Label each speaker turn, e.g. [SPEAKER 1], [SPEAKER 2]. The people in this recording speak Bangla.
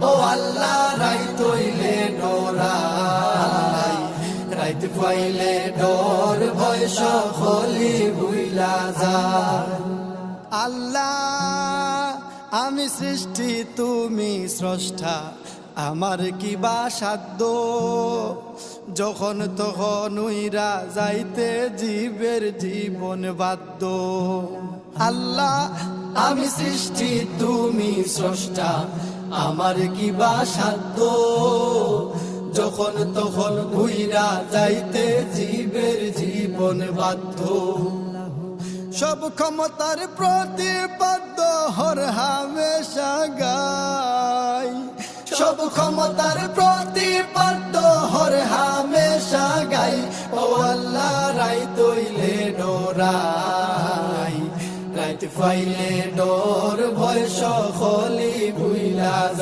[SPEAKER 1] ও আল্লাহ রাইত হইলে ডরাই, রাইত পাইলে ডর ভয় সকলি ভুইলা যায়। আল্লাহ আমি সৃষ্টি তুমি স্রষ্টা, আমার কি বা সাধ্য, যখন তখন উইরা যাইতে জীবের জীবন বাধ্য। আল্লাহ আমি সৃষ্টি তুমি স্রষ্টা, আমার কি বা সাধ্য, যখন তখন উইরা যাইতে জীবের জীবন বাধ্য। সব ক্ষমতার প্রতিপাদ্য হর হামেশা গাই, সব ক্ষমতার প্রতিপাদ্য হর হামেশা গাই। ও আল্লাহ রাইত হইলে ডরাই, রাইত পাইলে ডর ভয় সকলি ভুইলা যায়।